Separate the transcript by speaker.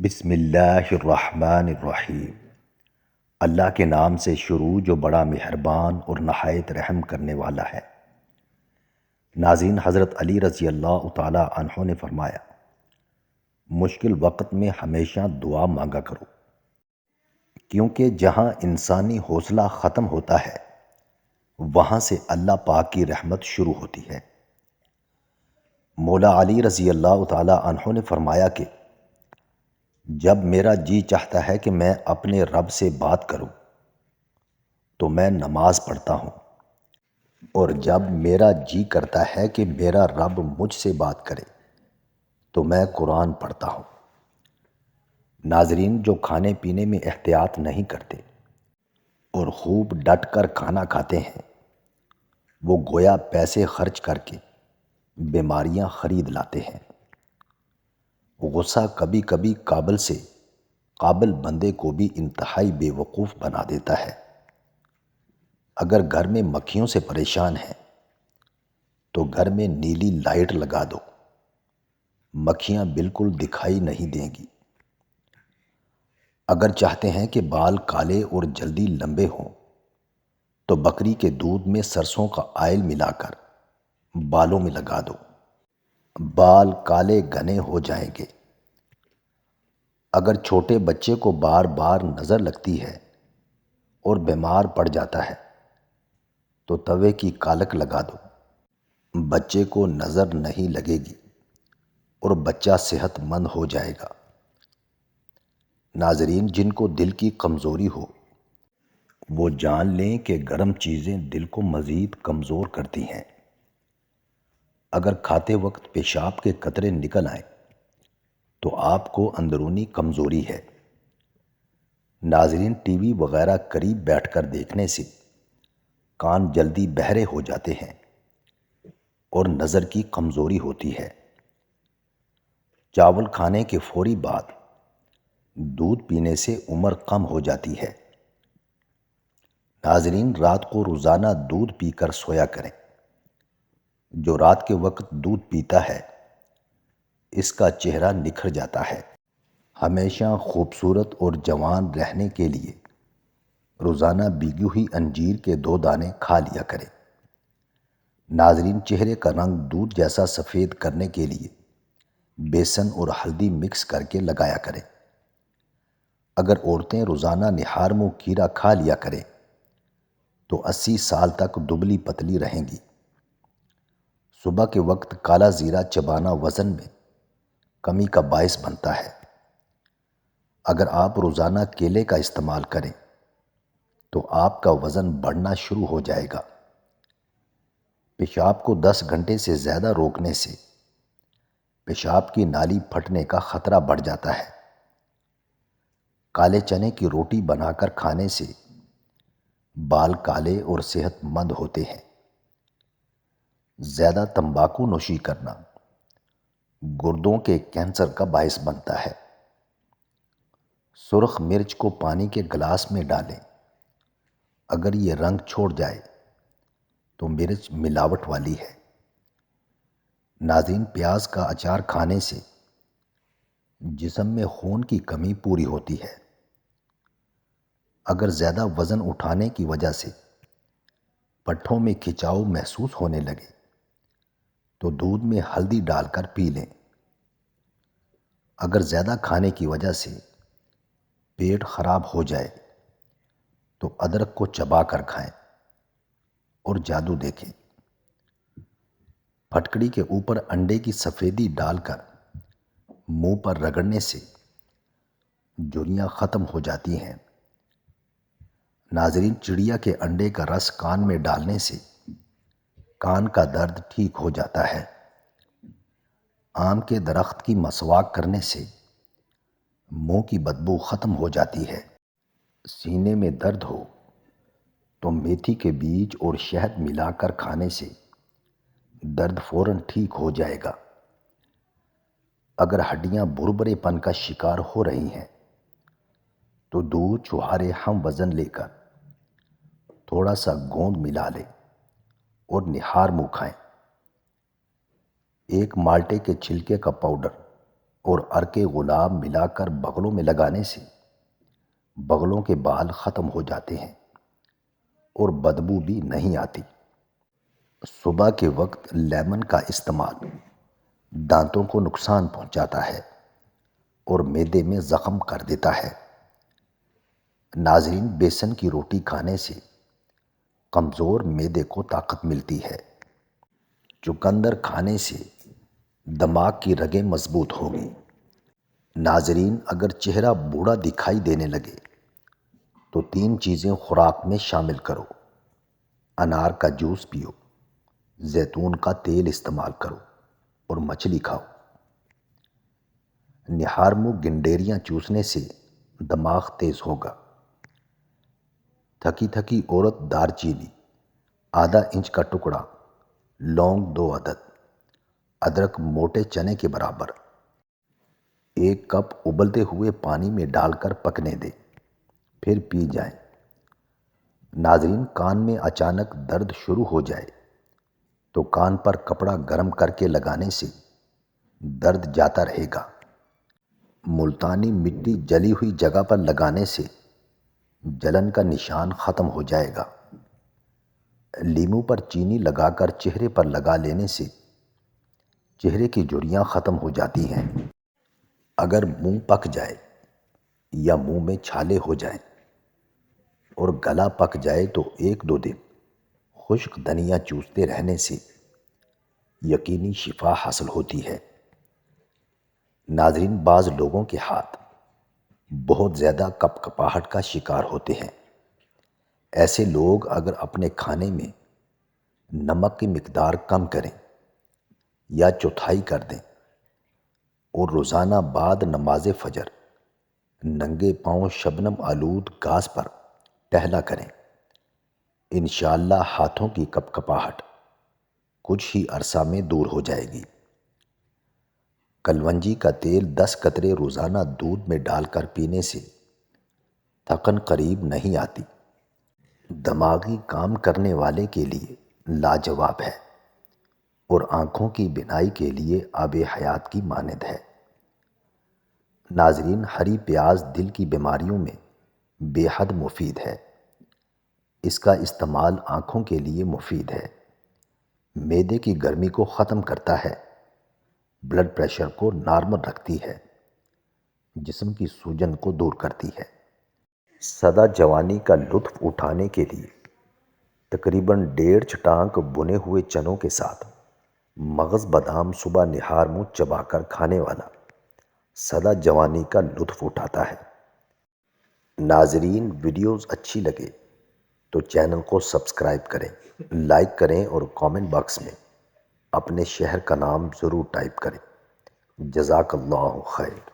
Speaker 1: بسم اللہ الرحمن الرحیم۔ اللہ کے نام سے شروع جو بڑا مہربان اور نہایت رحم کرنے والا ہے۔ ناظرین، حضرت علی رضی اللہ تعالی عنہ نے فرمایا، مشکل وقت میں ہمیشہ دعا مانگا کرو، کیونکہ جہاں انسانی حوصلہ ختم ہوتا ہے وہاں سے اللہ پاک کی رحمت شروع ہوتی ہے۔ مولا علی رضی اللہ تعالی عنہ نے فرمایا کہ جب میرا جی چاہتا ہے کہ میں اپنے رب سے بات کروں تو میں نماز پڑھتا ہوں، اور جب میرا جی کرتا ہے کہ میرا رب مجھ سے بات کرے تو میں قرآن پڑھتا ہوں۔ ناظرین، جو کھانے پینے میں احتیاط نہیں کرتے اور خوب ڈٹ کر کھانا کھاتے ہیں وہ گویا پیسے خرچ کر کے بیماریاں خرید لاتے ہیں۔ غصہ کبھی کبھی قابل بندے کو بھی انتہائی بے وقوف بنا دیتا ہے۔ اگر گھر میں مکھیوں سے پریشان ہیں تو گھر میں نیلی لائٹ لگا دو، مکھیاں بالکل دکھائی نہیں دیں گی۔ اگر چاہتے ہیں کہ بال کالے اور جلدی لمبے ہوں تو بکری کے دودھ میں سرسوں کا آئل ملا کر بالوں میں لگا دو، بال کالے گھنے ہو جائیں گے۔ اگر چھوٹے بچے کو بار بار نظر لگتی ہے اور بیمار پڑ جاتا ہے تو توے کی کالک لگا دو، بچے کو نظر نہیں لگے گی اور بچہ صحت مند ہو جائے گا۔ ناظرین، جن کو دل کی کمزوری ہو وہ جان لیں کہ گرم چیزیں دل کو مزید کمزور کرتی ہیں۔ اگر کھاتے وقت پیشاب کے قطرے نکل آئیں تو آپ کو اندرونی کمزوری ہے۔ ناظرین، ٹی وی وغیرہ قریب بیٹھ کر دیکھنے سے کان جلدی بہرے ہو جاتے ہیں اور نظر کی کمزوری ہوتی ہے۔ چاول کھانے کے فوری بعد دودھ پینے سے عمر کم ہو جاتی ہے۔ ناظرین، رات کو روزانہ دودھ پی کر سویا کریں۔ جو رات کے وقت دودھ پیتا ہے اس کا چہرہ نکھر جاتا ہے۔ ہمیشہ خوبصورت اور جوان رہنے کے لیے روزانہ بھیگی ہوئی انجیر کے 2 دانے کھا لیا کریں۔ ناظرین، چہرے کا رنگ دودھ جیسا سفید کرنے کے لیے بیسن اور ہلدی مکس کر کے لگایا کریں۔ اگر عورتیں روزانہ نہار منہ کھیرا کھا لیا کریں تو 80 سال تک دبلی پتلی رہیں گی۔ صبح کے وقت کالا زیرہ چبانا وزن میں کمی کا باعث بنتا ہے۔ اگر آپ روزانہ کیلے کا استعمال کریں تو آپ کا وزن بڑھنا شروع ہو جائے گا۔ پیشاب کو 10 گھنٹے سے زیادہ روکنے سے پیشاب کی نالی پھٹنے کا خطرہ بڑھ جاتا ہے۔ کالے چنے کی روٹی بنا کر کھانے سے بال کالے اور صحت مند ہوتے ہیں۔ زیادہ تمباکو نوشی کرنا گردوں کے کینسر کا باعث بنتا ہے۔ سرخ مرچ کو پانی کے گلاس میں ڈالیں، اگر یہ رنگ چھوڑ جائے تو مرچ ملاوٹ والی ہے۔ ناظرین، پیاز کا اچار کھانے سے جسم میں خون کی کمی پوری ہوتی ہے۔ اگر زیادہ وزن اٹھانے کی وجہ سے پٹھوں میں کھچاؤ محسوس ہونے لگے تو دودھ میں ہلدی ڈال کر پی لیں۔ اگر زیادہ کھانے کی وجہ سے پیٹ خراب ہو جائے تو ادرک کو چبا کر کھائیں اور جادو دیکھیں۔ پھٹکڑی کے اوپر انڈے کی سفیدی ڈال کر منہ پر رگڑنے سے جھریاں ختم ہو جاتی ہیں۔ ناظرین، چڑیا کے انڈے کا رس کان میں ڈالنے سے کان کا درد ٹھیک ہو جاتا ہے۔ آم کے درخت کی مسواک کرنے سے منہ کی بدبو ختم ہو جاتی ہے۔ سینے میں درد ہو تو میتھی کے بیج اور شہد ملا کر کھانے سے درد فوراً ٹھیک ہو جائے گا۔ اگر ہڈیاں بھربھرے پن کا شکار ہو رہی ہیں تو 2 چوہارے ہم وزن لے کر تھوڑا سا گوند ملا لیں اور نہار منہ کھائیں۔ 1 مالٹے کے چھلکے کا پاؤڈر اور عرق غلام ملا کر بغلوں میں لگانے سے بغلوں کے بال ختم ہو جاتے ہیں اور بدبو بھی نہیں آتی۔ صبح کے وقت لیمن کا استعمال دانتوں کو نقصان پہنچاتا ہے اور معدے میں زخم کر دیتا ہے۔ ناظرین، بیسن کی روٹی کھانے سے کمزور معدے کو طاقت ملتی ہے۔ چقندر کھانے سے دماغ کی رگیں مضبوط ہوگی۔ ناظرین، اگر چہرہ بوڑھا دکھائی دینے لگے تو 3 چیزیں خوراک میں شامل کرو۔ انار کا جوس پیو، زیتون کا تیل استعمال کرو اور مچھلی کھاؤ۔ نہار منہ گنڈیریاں چوسنے سے دماغ تیز ہوگا۔ تھکی تھکی عورت دار چینی ½ انچ کا ٹکڑا، لونگ 2 عدد، ادرک موٹے چنے کے برابر 1 کپ ابلتے ہوئے پانی میں ڈال کر پکنے دیں، پھر پی جائیں۔ ناظرین، کان میں اچانک درد شروع ہو جائے تو کان پر کپڑا گرم کر کے لگانے سے درد جاتا رہے گا۔ ملتانی مٹی جلی ہوئی جگہ پر لگانے سے جلن کا نشان ختم ہو جائے گا۔ لیموں پر چینی لگا کر چہرے پر لگا لینے سے چہرے کی جھریاں ختم ہو جاتی ہیں۔ اگر منہ پک جائے یا منہ میں چھالے ہو جائیں اور گلا پک جائے تو 1-2 دن خشک دھنیا چوستے رہنے سے یقینی شفا حاصل ہوتی ہے۔ ناظرین، بعض لوگوں کے ہاتھ بہت زیادہ کپکپاہٹ کا شکار ہوتے ہیں۔ ایسے لوگ اگر اپنے کھانے میں نمک کی مقدار کم کریں یا چوتھائی کر دیں اور روزانہ بعد نماز فجر ننگے پاؤں شبنم آلود گھاس پر ٹہلا کریں، انشاءاللہ ہاتھوں کی کپکپاہٹ کچھ ہی عرصہ میں دور ہو جائے گی۔ کلونجی کا تیل 10 قطرے روزانہ دودھ میں ڈال کر پینے سے تھکن قریب نہیں آتی۔ دماغی کام کرنے والے کے لیے لاجواب ہے اور آنکھوں کی بینائی کے لیے آب حیات کی مانند ہے۔ ناظرین، ہری پیاز دل کی بیماریوں میں بے حد مفید ہے۔ اس کا استعمال آنکھوں کے لیے مفید ہے، معدے کی گرمی کو ختم کرتا ہے، بلڈ پریشر کو نارمل رکھتی ہے، جسم کی سوجن کو دور کرتی ہے۔ سدا جوانی کا لطف اٹھانے کے لیے تقریباً 1.5 چٹانک بنے ہوئے چنوں کے ساتھ مغز بادام صبح نہار منہ چبا کر کھانے والا سدا جوانی کا لطف اٹھاتا ہے۔ ناظرین، ویڈیوز اچھی لگے تو چینل کو سبسکرائب کریں، لائک کریں اور کامنٹ باکس میں اپنے شہر کا نام ضرور ٹائپ کریں۔ جزاک اللہ خیر۔